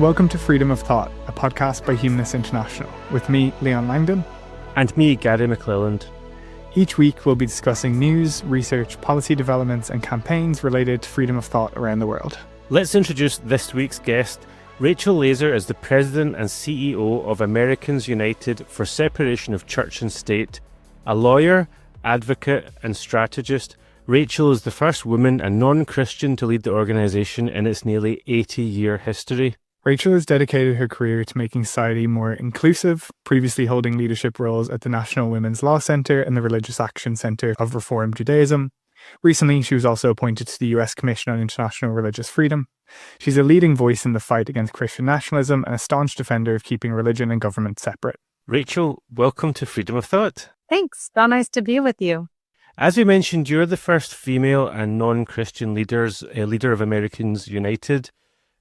Welcome to Freedom of Thought, a podcast by Humanists International, with me, Leon Langdon. And me, Gary McClelland. Each week we'll be discussing news, research, policy developments and campaigns related to freedom of thought around the world. Let's introduce this week's guest. Rachel Laser is the President and CEO of Americans United for Separation of Church and State. A lawyer, advocate and strategist, Rachel is the first woman and non-Christian to lead the organisation in its nearly 80-year history. Rachel has dedicated her career to making society more inclusive, previously holding leadership roles at the National Women's Law Centre and the Religious Action Centre of Reform Judaism. Recently, she was also appointed to the US Commission on International Religious Freedom. She's a leading voice in the fight against Christian nationalism and a staunch defender of keeping religion and government separate. Rachel, welcome to Freedom of Thought. Thanks. So nice to be with you. As we mentioned, you're the first female and non-Christian leader of Americans United.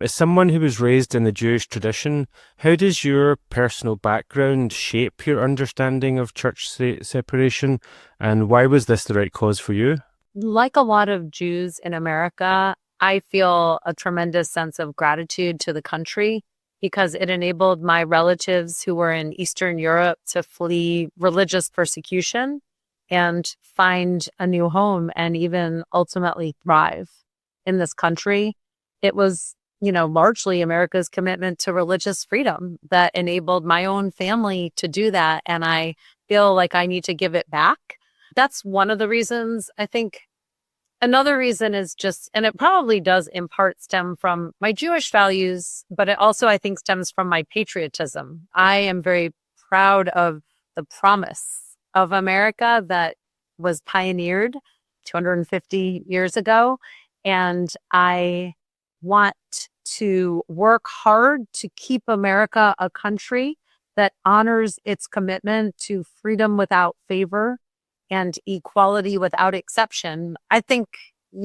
As someone who was raised in the Jewish tradition, how does your personal background shape your understanding of church-state separation, and why was this the right cause for you? Like a lot of Jews in America, I feel a tremendous sense of gratitude to the country because it enabled my relatives who were in Eastern Europe to flee religious persecution and find a new home and even ultimately thrive in this country. It was, largely America's commitment to religious freedom that enabled my own family to do that. And I feel like I need to give it back. That's one of the reasons. I think another reason is just, and it probably does in part stem from my Jewish values, but it also, I think, stems from my patriotism. I am very proud of the promise of America that was pioneered 250 years ago. And I want to work hard to keep America a country that honors its commitment to freedom without favor and equality without exception. I think,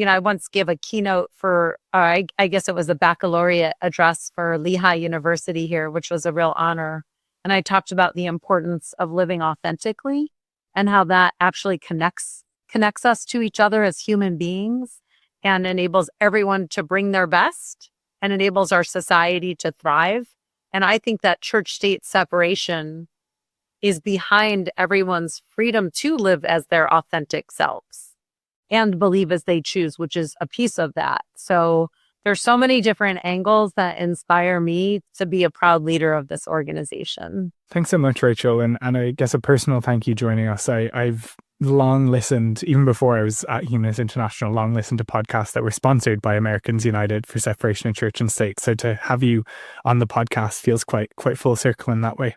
I once gave a keynote for, I guess it was a baccalaureate address for Lehigh University here, which was a real honor. And I talked about the importance of living authentically and how that actually connects us to each other as human beings and enables everyone to bring their best and enables our society to thrive. And I think that church-state separation is behind everyone's freedom to live as their authentic selves and believe as they choose, which is a piece of that. So there's so many different angles that inspire me to be a proud leader of this organization. Thanks so much, Rachel. And I guess a personal thank you joining us. I've long listened, even before I was at Humanists International, long listened to podcasts that were sponsored by Americans United for Separation of Church and State. So to have you on the podcast feels quite full circle in that way.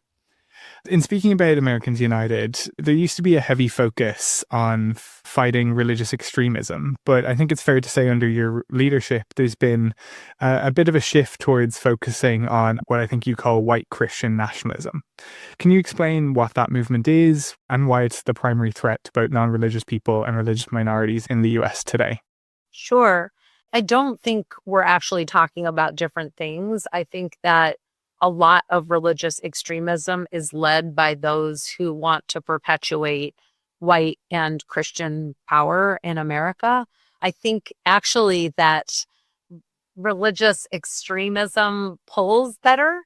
In speaking about Americans United, there used to be a heavy focus on fighting religious extremism, but I think it's fair to say under your leadership, there's been a bit of a shift towards focusing on what I think you call white Christian nationalism. Can you explain what that movement is and why it's the primary threat to both non-religious people and religious minorities in the US today? Sure. I don't think we're actually talking about different things. I think that a lot of religious extremism is led by those who want to perpetuate white and Christian power in America. I think actually that religious extremism pulls better.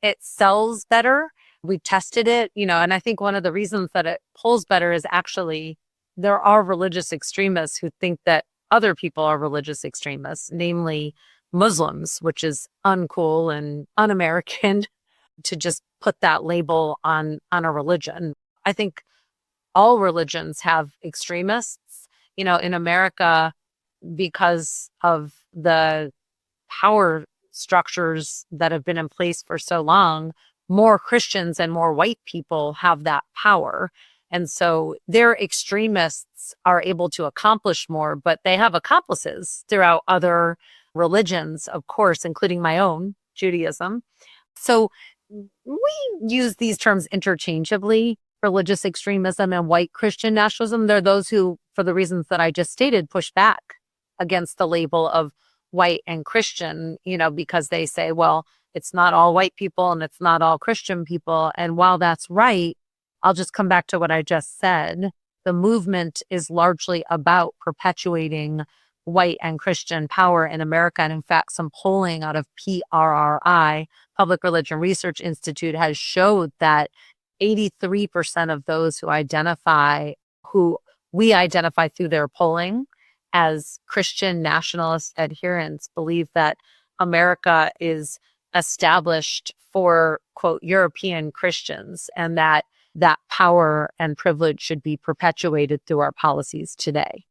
It sells better. We tested it, and I think one of the reasons that it pulls better is actually there are religious extremists who think that other people are religious extremists, namely Muslims, which is uncool and un-American to just put that label on a religion. I think all religions have extremists, in America, because of the power structures that have been in place for so long, more Christians and more white people have that power. And so their extremists are able to accomplish more, but they have accomplices throughout other religions, of course, including my own, Judaism. So we use these terms interchangeably, religious extremism and white Christian nationalism. They're those who, for the reasons that I just stated, push back against the label of white and Christian, because they say, well, it's not all white people and it's not all Christian people. And while that's right, I'll just come back to what I just said. The movement is largely about perpetuating white and Christian power in America. And in fact, some polling out of PRRI, Public Religion Research Institute, has showed that 83% of those who we identify through their polling as Christian nationalist adherents believe that America is established for, quote, European Christians, and that power and privilege should be perpetuated through our policies today.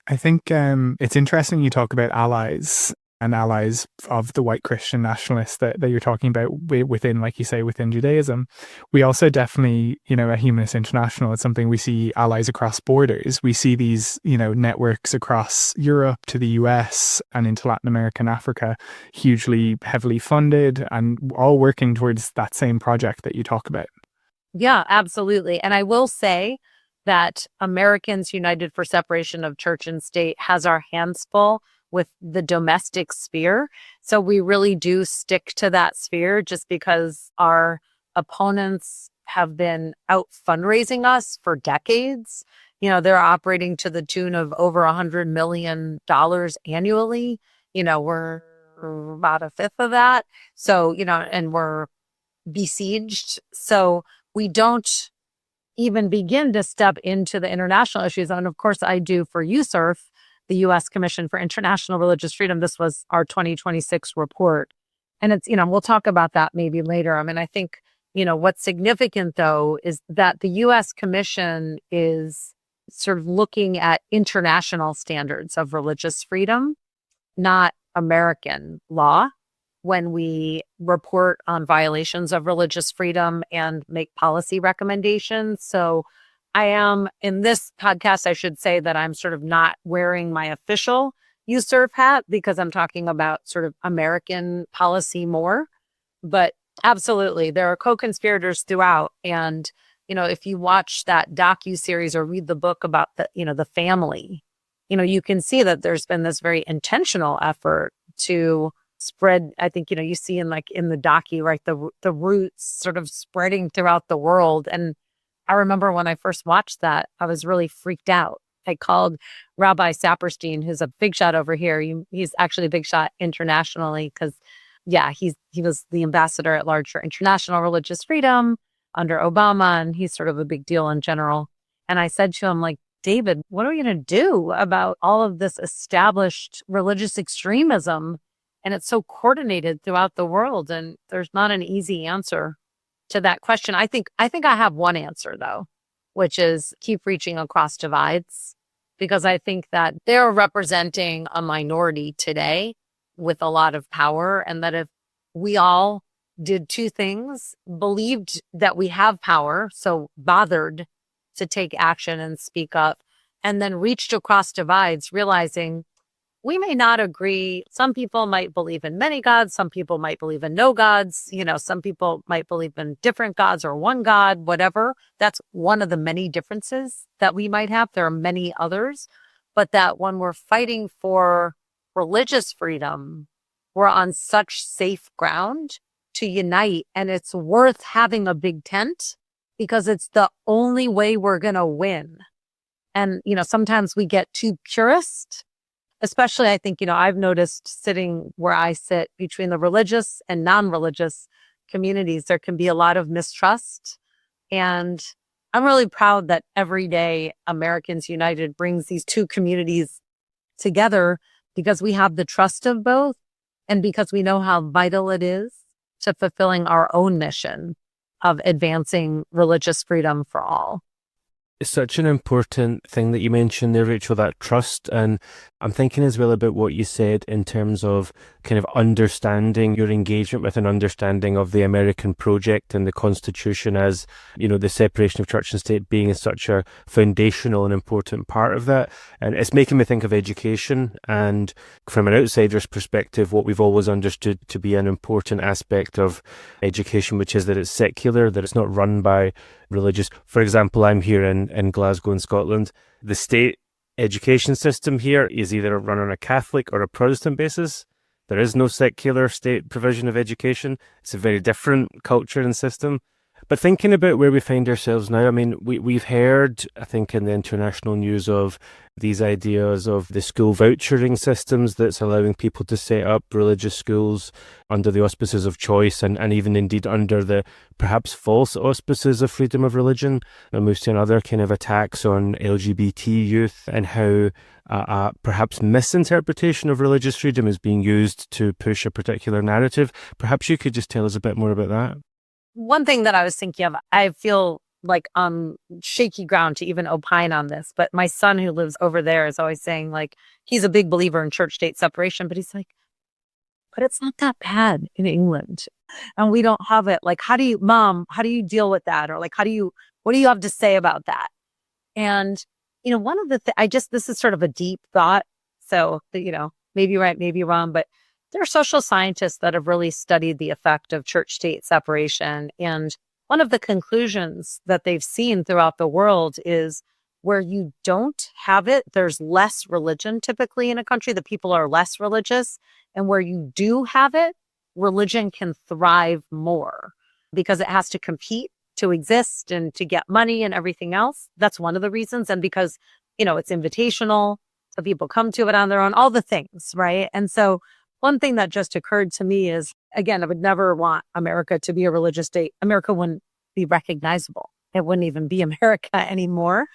I think it's interesting you talk about allies and allies of the white Christian nationalists that you're talking about within, like you say, within Judaism. We also definitely, at Humanists International, it's something we see allies across borders. We see these, networks across Europe to the US and into Latin America and Africa, hugely heavily funded and all working towards that same project that you talk about. Yeah, absolutely. And I will say that Americans United for Separation of Church and State has our hands full with the domestic sphere. So we really do stick to that sphere just because our opponents have been out fundraising us for decades. They're operating to the tune of over $100 million annually. We're about a fifth of that. So, and we're besieged. So we don't even begin to step into the international issues. And of course, I do for USCIRF, the U.S. Commission for International Religious Freedom. This was our 2026 report. And it's, we'll talk about that maybe later. I mean, I think, what's significant, though, is that the U.S. Commission is sort of looking at international standards of religious freedom, not American law, when we report on violations of religious freedom and make policy recommendations. So I am, in this podcast, I should say that I'm sort of not wearing my official USCIRF hat because I'm talking about sort of American policy more. But absolutely, there are co-conspirators throughout. And, if you watch that docu-series or read the book about the family, you can see that there's been this very intentional effort to spread. I think, you see in the docu, right, the roots sort of spreading throughout the world. And I remember when I first watched that, I was really freaked out. I called Rabbi Saperstein, who's a big shot over here. He's actually a big shot internationally because, he was the ambassador at large for international religious freedom under Obama, and he's sort of a big deal in general. And I said to him, like, David, what are we going to do about all of this established religious extremism? And it's so coordinated throughout the world, and there's not an easy answer to that question. I think I have one answer, though, which is keep reaching across divides, because I think that they're representing a minority today with a lot of power. And that if we all did two things, believed that we have power, so bothered to take action and speak up, and then reached across divides, realizing we may not agree. Some people might believe in many gods. Some people might believe in no gods. Some people might believe in different gods or one God, whatever. That's one of the many differences that we might have. There are many others. But that when we're fighting for religious freedom, we're on such safe ground to unite. And it's worth having a big tent because it's the only way we're going to win. And, sometimes we get too purist. Especially, I think, I've noticed sitting where I sit between the religious and non-religious communities, there can be a lot of mistrust. And I'm really proud that every day Americans United brings these two communities together because we have the trust of both and because we know how vital it is to fulfilling our own mission of advancing religious freedom for all. It's such an important thing that you mentioned there, Rachel, that trust. And I'm thinking as well about what you said in terms of kind of understanding your engagement with an understanding of the American project and the Constitution as, the separation of church and state being such a foundational and important part of that. And it's making me think of education and, from an outsider's perspective, what we've always understood to be an important aspect of education, which is that it's secular, that it's not run by religious. For example, I'm here in Glasgow in Scotland. The state education system here is either run on a Catholic or a Protestant basis. There is no secular state provision of education. It's a very different culture and system. But thinking about where we find ourselves now, I mean, we've heard, I think, in the international news of these ideas of the school vouchering systems that's allowing people to set up religious schools under the auspices of choice and even indeed under the perhaps false auspices of freedom of religion. And we've seen other kind of attacks on LGBT youth and how perhaps misinterpretation of religious freedom is being used to push a particular narrative. Perhaps you could just tell us a bit more about that. One thing that I was thinking of, I feel like on shaky ground to even opine on this, but my son who lives over there is always saying like, he's a big believer in church state separation, but he's like, but it's not that bad in England and we don't have it. Like, how do you deal with that? Or like, what do you have to say about that? And, one of the this is sort of a deep thought. So, maybe right, maybe wrong, but there are social scientists that have really studied the effect of church state separation. And one of the conclusions that they've seen throughout the world is where you don't have it, there's less religion typically in a country, the people are less religious. And where you do have it, religion can thrive more because it has to compete to exist and to get money and everything else. That's one of the reasons. And because, it's invitational, so people come to it on their own, all the things, right? And so one thing that just occurred to me is, again, I would never want America to be a religious state. America wouldn't be recognizable. It wouldn't even be America anymore.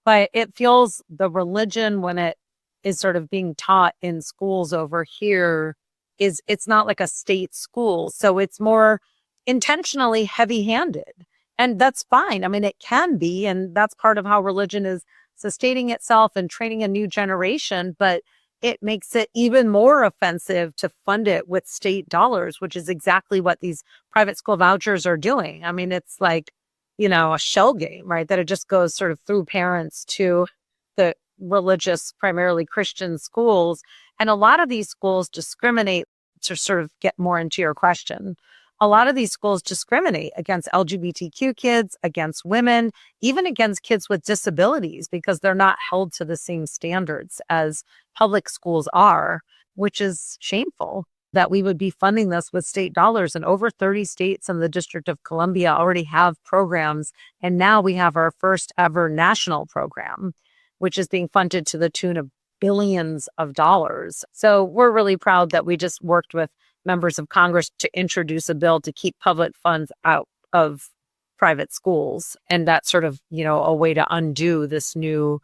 But it feels the religion when it is sort of being taught in schools over here it's not like a state school. So it's more intentionally heavy-handed. And that's fine. I mean, it can be, and that's part of how religion is sustaining itself and training a new generation. But it makes it even more offensive to fund it with state dollars, which is exactly what these private school vouchers are doing. I mean, it's like, a shell game, right? That it just goes sort of through parents to the religious, primarily Christian schools. And a lot of these schools discriminate, to sort of get more into your question. A lot of these schools discriminate against LGBTQ kids, against women, even against kids with disabilities, because they're not held to the same standards as public schools are, which is shameful that we would be funding this with state dollars. And over 30 states and the District of Columbia already have programs. And now we have our first ever national program, which is being funded to the tune of billions of dollars. So we're really proud that we just worked with members of Congress to introduce a bill to keep public funds out of private schools. And that's sort of, a way to undo this new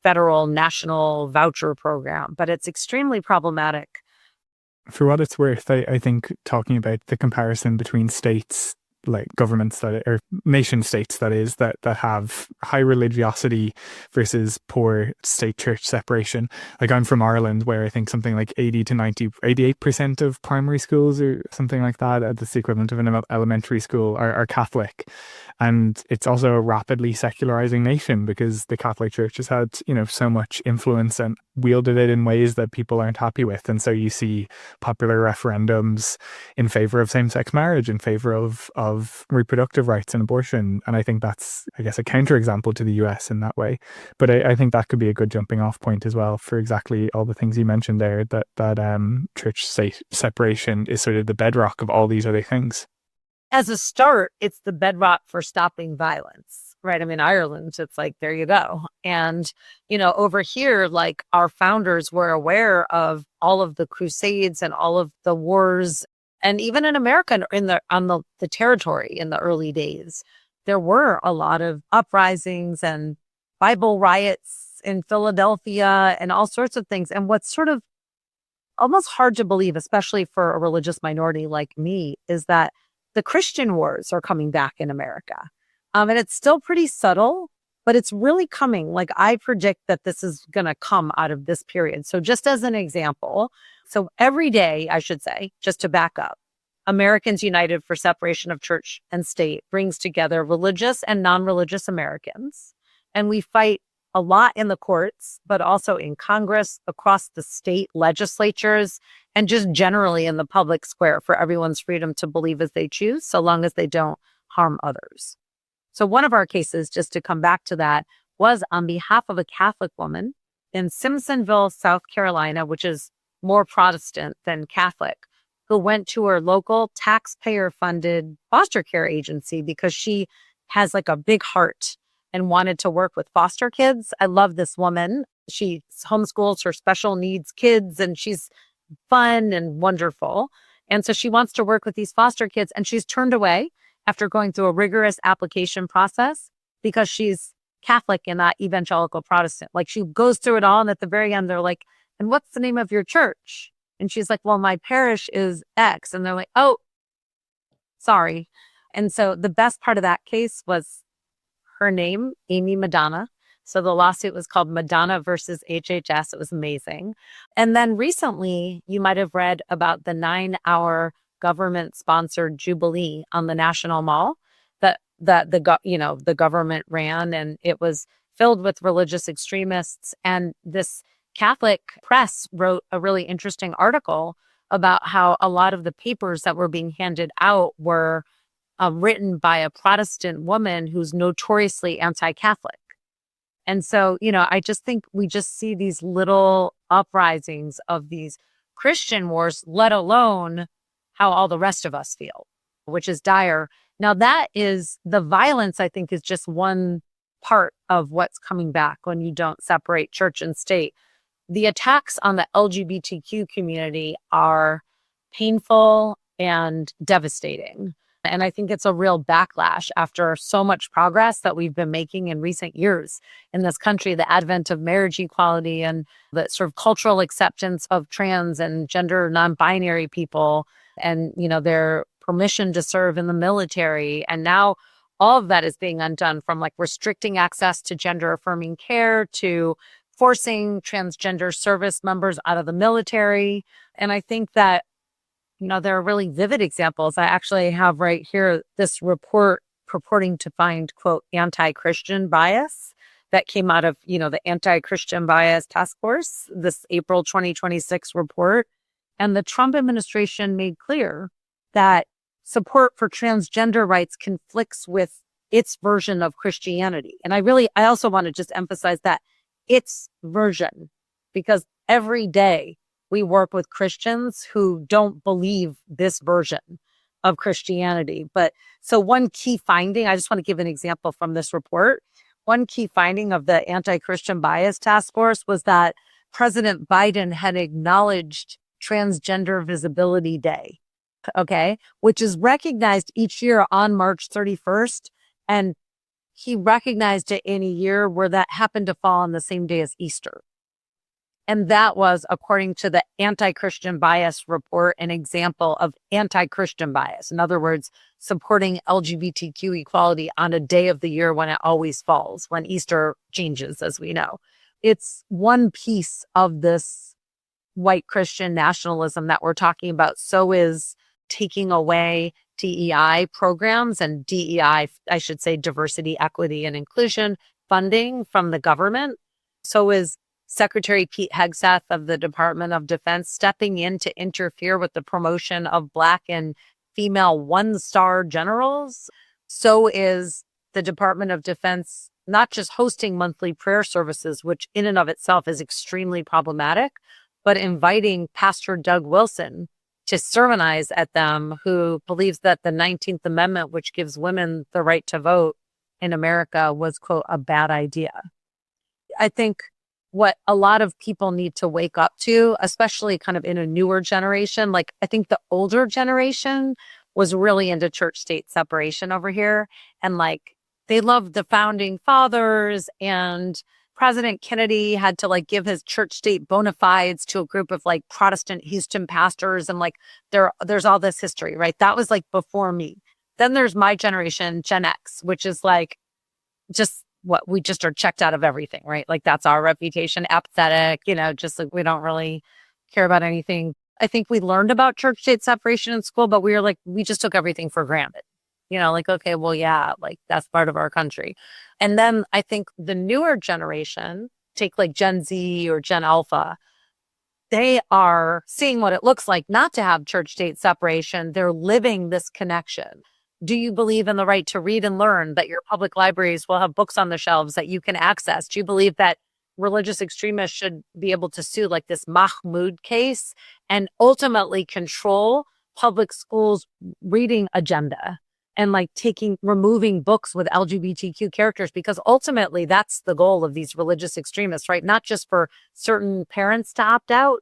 federal national voucher program. But it's extremely problematic. For what it's worth, I think talking about the comparison between states, like governments or nation states, that have high religiosity versus poor state church separation. Like I'm from Ireland, where I think something like 88% of primary schools or something like that, that's the equivalent of an elementary school, are Catholic. And it's also a rapidly secularizing nation because the Catholic Church has had, so much influence and wielded it in ways that people aren't happy with. And so you see popular referendums in favor of same-sex marriage, in favor of reproductive rights and abortion. And I think that's, a counterexample to the US in that way. But I think that could be a good jumping off point as well for exactly all the things you mentioned there, that church-state separation is sort of the bedrock of all these other things. As a start, it's the bedrock for stopping violence, right? I mean, Ireland, it's like, there you go. And, over here, like our founders were aware of all of the crusades and all of the wars. And even in America, on the territory in the early days, there were a lot of uprisings and Bible riots in Philadelphia and all sorts of things. And what's sort of almost hard to believe, especially for a religious minority like me, is that the Christian wars are coming back in America. And it's still pretty subtle, but it's really coming. Like I predict that this is going to come out of this period. So just as an example, so every day, I should say, just to back up, Americans United for Separation of Church and State brings together religious and non-religious Americans. And we fight a lot in the courts, but also in Congress, across the state legislatures, and just generally in the public square for everyone's freedom to believe as they choose, so long as they don't harm others. So one of our cases, just to come back to that, was on behalf of a Catholic woman in Simpsonville, South Carolina, which is more Protestant than Catholic, who went to her local taxpayer-funded foster care agency because she has like a big heart and wanted to work with foster kids. I love this woman. She homeschools her special needs kids, and she's fun and wonderful. And so she wants to work with these foster kids, and she's turned away after going through a rigorous application process because she's Catholic and not evangelical Protestant. Like, she goes through it all, and at the very end, they're like, "And what's the name of your church?" And she's like, "Well, my parish is X." And they're like, "Oh, sorry." And so the best part of that case was her name, Amy Madonna. So the lawsuit was called Madonna versus HHS. It was amazing. And then recently, you might have read about the 9-hour government-sponsored Jubilee on the National Mall that the government ran, and it was filled with religious extremists. And this Catholic press wrote a really interesting article about how a lot of the papers that were being handed out were written by a Protestant woman who's notoriously anti-Catholic. And so, I just think we just see these little uprisings of these Christian wars, let alone how all the rest of us feel, which is dire. Now, that is the violence, I think, is just one part of what's coming back when you don't separate church and state. The attacks on the LGBTQ community are painful and devastating. And I think it's a real backlash after so much progress that we've been making in recent years in this country, the advent of marriage equality and the sort of cultural acceptance of trans and gender non-binary people and, their permission to serve in the military. And now all of that is being undone, from like restricting access to gender affirming care to forcing transgender service members out of the military. And I think that there are really vivid examples. I actually have right here this report purporting to find, quote, anti-Christian bias that came out of, the Anti-Christian Bias Task Force, this April 2026 report. And the Trump administration made clear that support for transgender rights conflicts with its version of Christianity. And I also want to just emphasize that its version, because every day we work with Christians who don't believe this version of Christianity. But so one key finding, I just want to give an example from this report. One key finding of the Anti-Christian Bias Task Force was that President Biden had acknowledged Transgender Visibility Day, okay, which is recognized each year on March 31st. And he recognized it in a year where that happened to fall on the same day as Easter. And that was, according to the Anti-Christian Bias report, an example of anti-Christian bias. In other words, supporting LGBTQ equality on a day of the year when it always falls, when Easter changes, as we know. It's one piece of this white Christian nationalism that we're talking about. So is taking away DEI programs and DEI, I should say diversity, equity, and inclusion funding from the government. So is Secretary Pete Hegseth of the Department of Defense stepping in to interfere with the promotion of Black and female one-star generals. So is the Department of Defense not just hosting monthly prayer services, which in and of itself is extremely problematic, but inviting Pastor Doug Wilson to sermonize at them, who believes that the 19th Amendment, which gives women the right to vote in America, was, quote, a bad idea. I think what a lot of people need to wake up to, especially kind of in a newer generation, like I think the older generation was really into church state separation over here. And like they loved the founding fathers, and President Kennedy had to like give his church state bona fides to a group of like Protestant Houston pastors. And like there's all this history, right? That was like before me. Then there's my generation, Gen X, which is like just what we just are checked out of everything, right? Like that's our reputation, apathetic, just like we don't really care about anything. I think we learned about church state separation in school, but we just took everything for granted. Like, okay, well, yeah, like that's part of our country. And then I think the newer generation, take like Gen Z or Gen Alpha, they are seeing what it looks like not to have church state separation. They're living this connection. Do you believe in the right to read and learn, that your public libraries will have books on the shelves that you can access? Do you believe that religious extremists should be able to sue like this Mahmoud case and ultimately control public schools reading agenda and like removing books with LGBTQ characters, because ultimately that's the goal of these religious extremists, right? Not just for certain parents to opt out,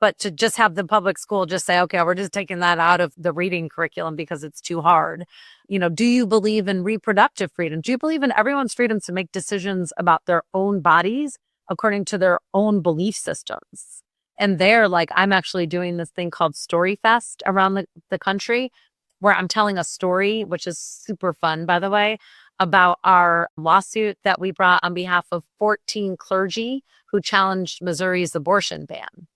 but to just have the public school just say, okay, we're just taking that out of the reading curriculum because it's too hard. Do you believe in reproductive freedom? Do you believe in everyone's freedom to make decisions about their own bodies according to their own belief systems? And they're like, I'm actually doing this thing called Story Fest around the country, where I'm telling a story, which is super fun, by the way, about our lawsuit that we brought on behalf of 14 clergy who challenged Missouri's abortion ban.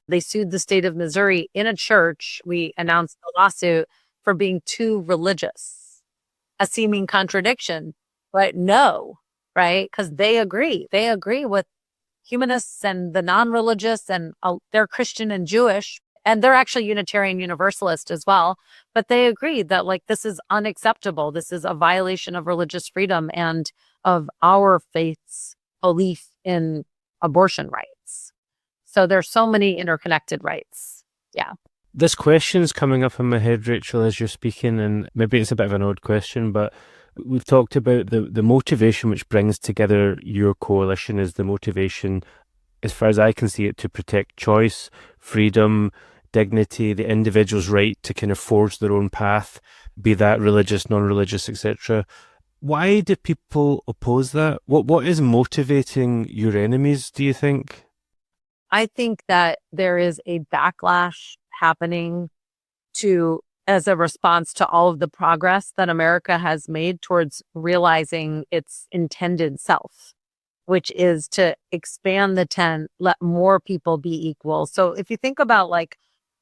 They sued the state of Missouri in a church. We announced the lawsuit for being too religious, a seeming contradiction, but no, right? Because they agree. They agree with humanists and the non-religious, and they're Christian and Jewish, and they're actually Unitarian Universalist as well. But they agree that like this is unacceptable. This is a violation of religious freedom and of our faith's belief in abortion rights. So there's so many interconnected rights. Yeah. This question's coming up in my head, Rachel, as you're speaking, and maybe it's a bit of an odd question, but we've talked about the motivation which brings together your coalition is the motivation, as far as I can see it, to protect choice, freedom, dignity, the individual's right to kind of forge their own path, be that religious, non-religious, etc. Why do people oppose that? What is motivating your enemies, do you think? I think that there is a backlash happening as a response to all of the progress that America has made towards realizing its intended self, which is to expand the tent, let more people be equal. So if you think about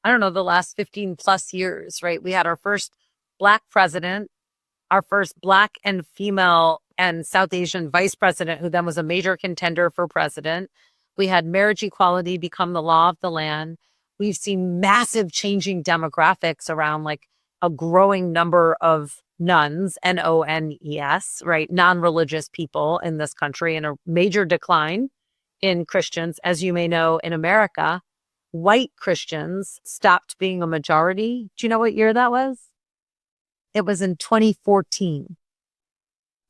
the last 15 plus years, right? We had our first Black president, our first Black and female and South Asian vice president, who then was a major contender for president. We had marriage equality become the law of the land. We've seen massive changing demographics around like a growing number of nuns, Nones, right? Non-religious people in this country, and a major decline in Christians. As you may know, in America, white Christians stopped being a majority. Do you know what year that was? It was in 2014.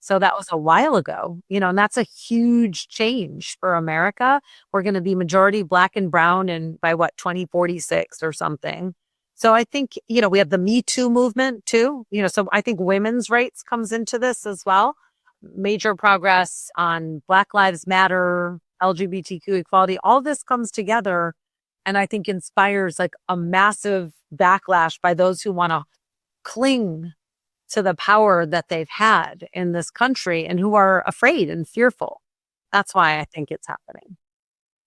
So that was a while ago, and that's a huge change for America. We're going to be majority Black and brown and by 2046 or something. So I think, we have the Me Too movement too, so I think women's rights comes into this as well. Major progress on Black Lives Matter, LGBTQ equality, all this comes together and I think inspires like a massive backlash by those who want to cling to the power that they've had in this country and who are afraid and fearful. That's why I think it's happening.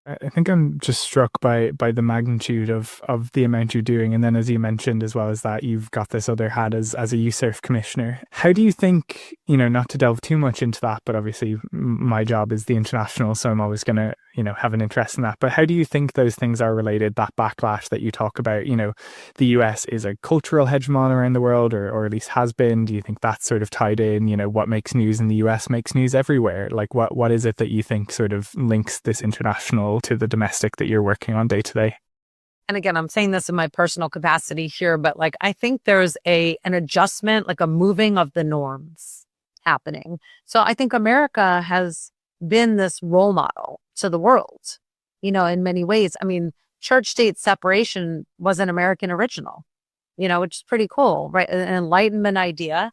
I think I'm just struck by the magnitude of the amount you're doing. And then as you mentioned, as well as that, you've got this other hat as a USERF commissioner. How do you think, not to delve too much into that, but obviously my job is the international, so I'm always going to, have an interest in that. But how do you think those things are related, that backlash that you talk about? The US is a cultural hegemon around the world, or at least has been. Do you think that's sort of tied in? What makes news in the US makes news everywhere. Like what is it that you think sort of links this international to the domestic that you're working on day to day? And again, I'm saying this in my personal capacity here, but I think there's an adjustment, like a moving of the norms happening. So I think America has been this role model to the world, in many ways. I mean, church-state separation was an American original, which is pretty cool, right? An Enlightenment idea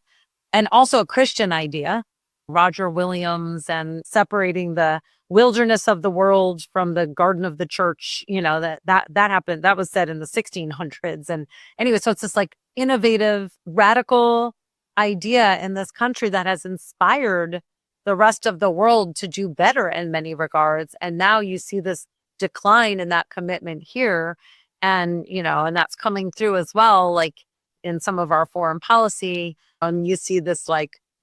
and also a Christian idea. Roger Williams and separating the wilderness of the world from the garden of the church, that happened. That was said in the 1600s. And anyway, so it's this innovative, radical idea in this country that has inspired the rest of the world to do better in many regards. And now you see this decline in that commitment here. And, and that's coming through as well, in some of our foreign policy. You see this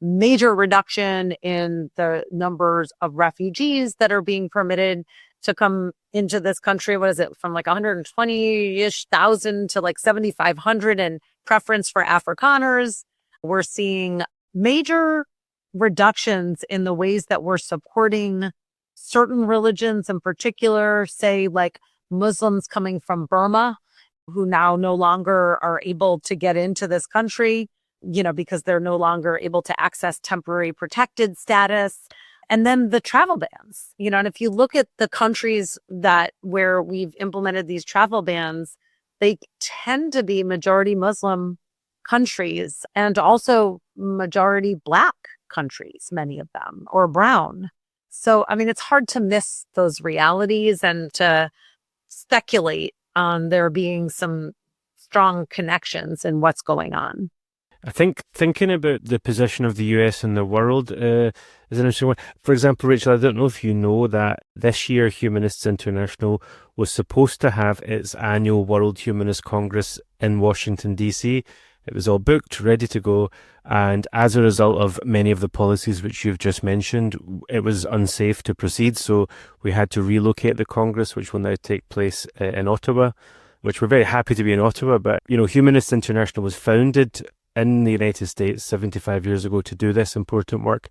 major reduction in the numbers of refugees that are being permitted to come into this country. What is it? From 120-ish thousand to 7,500 in preference for Afrikaners. We're seeing major reductions in the ways that we're supporting certain religions, in particular, say Muslims coming from Burma. who now no longer are able to get into this country, because they're no longer able to access temporary protected status. And then the travel bans, and if you look at the countries where we've implemented these travel bans, they tend to be majority Muslim countries and also majority Black countries, many of them, or brown. So, it's hard to miss those realities and to speculate on there being some strong connections in what's going on. I think thinking about the position of the US in the world is an interesting one. For example, Rachel, I don't know if you know that this year Humanists International was supposed to have its annual World Humanist Congress in Washington, D.C. It was all booked, ready to go. And as a result of many of the policies which you've just mentioned, it was unsafe to proceed. So we had to relocate the Congress, which will now take place in Ottawa, which we're very happy to be in Ottawa. But, Humanists International was founded in the United States 75 years ago to do this important work.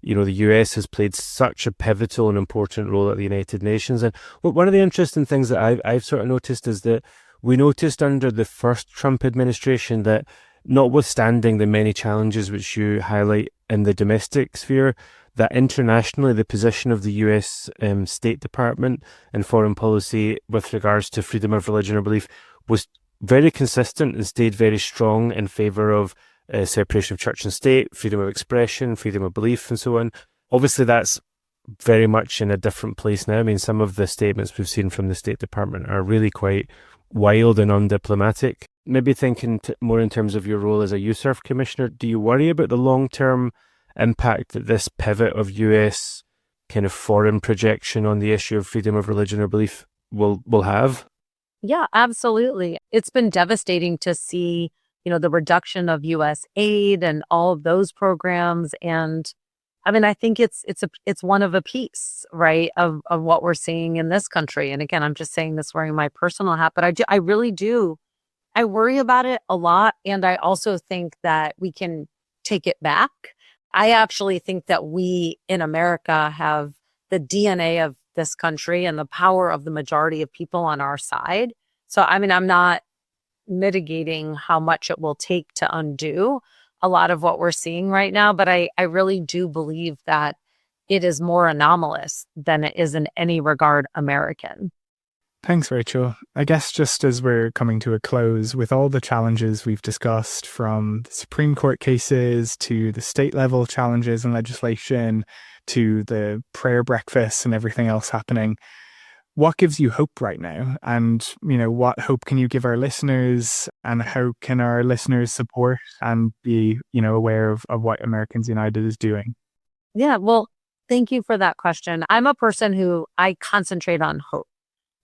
The US has played such a pivotal and important role at the United Nations. And one of the interesting things that I've sort of noticed is that we noticed under the first Trump administration that, notwithstanding the many challenges which you highlight in the domestic sphere, that internationally the position of the US State Department and foreign policy with regards to freedom of religion or belief was very consistent and stayed very strong in favour of separation of church and state, freedom of expression, freedom of belief, and so on. Obviously, that's very much in a different place now. Some of the statements we've seen from the State Department are really quite wild and undiplomatic. Maybe thinking more in terms of your role as a USERF commissioner, do you worry about the long-term impact that this pivot of US kind of foreign projection on the issue of freedom of religion or belief will have? Yeah, absolutely. It's been devastating to see, the reduction of U.S. aid and all of those programs. And I think it's one of a piece, right, of what we're seeing in this country. And again, I'm just saying this wearing my personal hat, but I really do. I worry about it a lot. And I also think that we can take it back. I actually think that we in America have the DNA of this country and the power of the majority of people on our side. So, I'm not mitigating how much it will take to undo a lot of what we're seeing right now. But I really do believe that it is more anomalous than it is in any regard American. Thanks, Rachel. I guess just as we're coming to a close, with all the challenges we've discussed, from the Supreme Court cases to the state level challenges and legislation to the prayer breakfasts and everything else happening, what gives you hope right now? And, what hope can you give our listeners, and how can our listeners support and be, aware of what Americans United is doing? Yeah, well, thank you for that question. I'm a person who I concentrate on hope.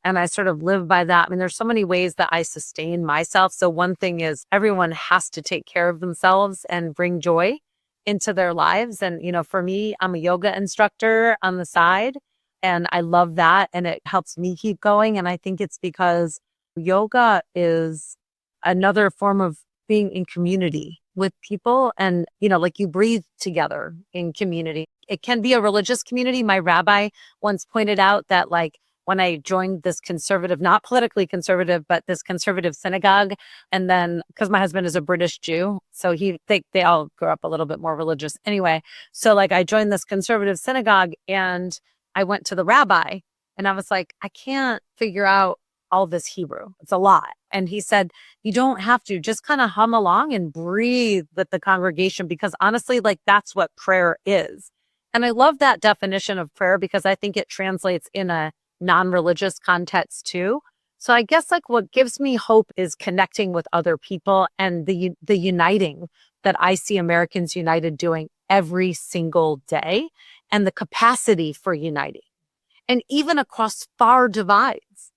And I sort of live by that. There's so many ways that I sustain myself. So one thing is everyone has to take care of themselves and bring joy into their lives. And, for me, I'm a yoga instructor on the side, and I love that. And it helps me keep going. And I think it's because yoga is another form of being in community with people. And, like you breathe together in community. It can be a religious community. My rabbi once pointed out that, when I joined this conservative, not politically conservative, but this conservative synagogue, and then because my husband is a British Jew, so they all grew up a little bit more religious anyway. So I joined this conservative synagogue, and I went to the rabbi, and I was like, I can't figure out all this Hebrew. It's a lot. And he said, you don't have to, just kind of hum along and breathe with the congregation, because honestly, that's what prayer is. And I love that definition of prayer because I think it translates in a non-religious context too. So I guess what gives me hope is connecting with other people and the uniting that I see Americans United doing every single day, and the capacity for uniting, and even across far divides.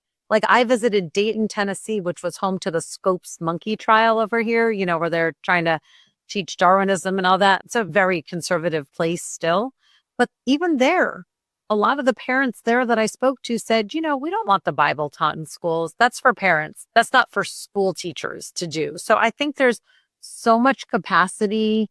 I visited Dayton, Tennessee, which was home to the Scopes monkey trial over here, where they're trying to teach Darwinism and all that. It's a very conservative place still. But even there, a lot of the parents there that I spoke to said, we don't want the Bible taught in schools. That's for parents. That's not for school teachers to do. So I think there's so much capacity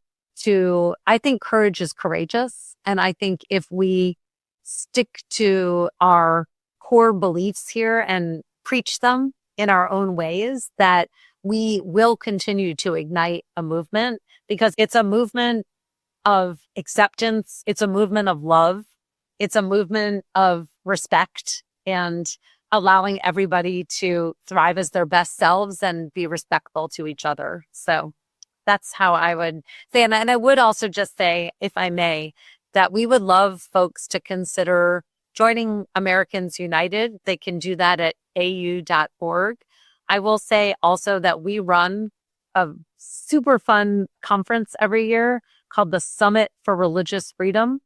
I think courage is courageous. And I think if we stick to our core beliefs here and preach them in our own ways that we will continue to ignite a movement, because it's a movement of acceptance. It's a movement of love. It's a movement of respect and allowing everybody to thrive as their best selves and be respectful to each other. So that's how I would say. And I would also just say, if I may, that we would love folks to consider joining Americans United. They can do that at au.org. I will say also that we run a super fun conference every year called the Summit for Religious Freedom.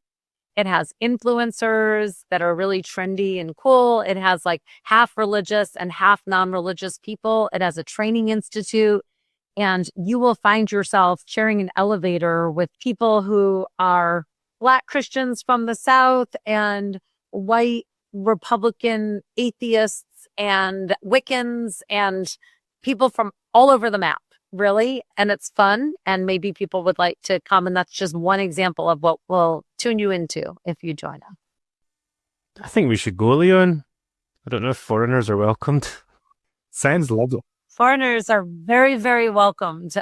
It has influencers that are really trendy and cool. It has like half religious and half non-religious people. It has a training institute. And you will find yourself sharing an elevator with people who are Black Christians from the South and white Republican atheists and Wiccans and people from all over the map, really. And it's fun. And maybe people would like to come. And that's just one example of what we'll tune you into if you join us. I think we should go, Leon. I don't know if foreigners are welcomed. Sounds lovely. Foreigners are very, very welcomed.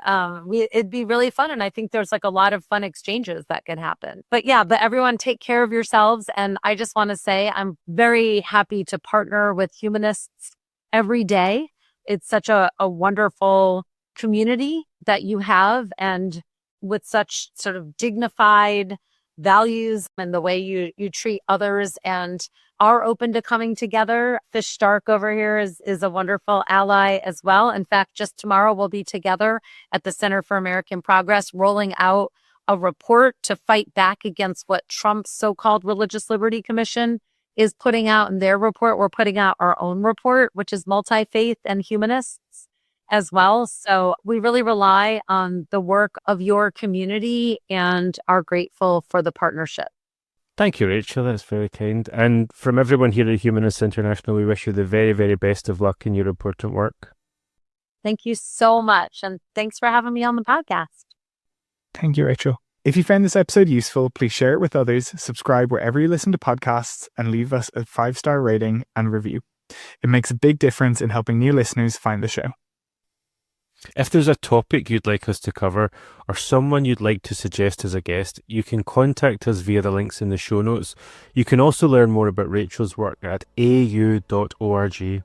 It'd be really fun. And I think there's like a lot of fun exchanges that could happen. But everyone take care of yourselves. And I just want to say I'm very happy to partner with Humanists every day. It's such a wonderful community that you have, and with such sort of dignified values and the way you treat others and are open to coming together. Fish Stark over here is a wonderful ally as well. In fact, just tomorrow we'll be together at the Center for American Progress, rolling out a report to fight back against what Trump's so-called Religious Liberty Commission is putting out in their report. We're putting out our own report, which is multi-faith and humanists as well. So we really rely on the work of your community and are grateful for the partnership. Thank you, Rachel. That's very kind. And from everyone here at Humanists International, we wish you the very, very best of luck in your important work. Thank you so much. And thanks for having me on the podcast. Thank you, Rachel. If you found this episode useful, please share it with others, subscribe wherever you listen to podcasts, and leave us a 5-star rating and review. It makes a big difference in helping new listeners find the show. If there's a topic you'd like us to cover or someone you'd like to suggest as a guest, you can contact us via the links in the show notes. You can also learn more about Rachel's work at au.org.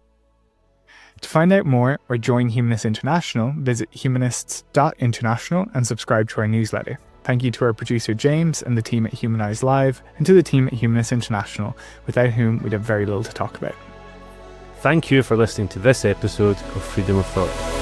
To find out more or join Humanists International, visit humanists.international and subscribe to our newsletter. Thank you to our producer James and the team at Humanize Live, and to the team at Humanists International, without whom we'd have very little to talk about. Thank you for listening to this episode of Freedom of Thought.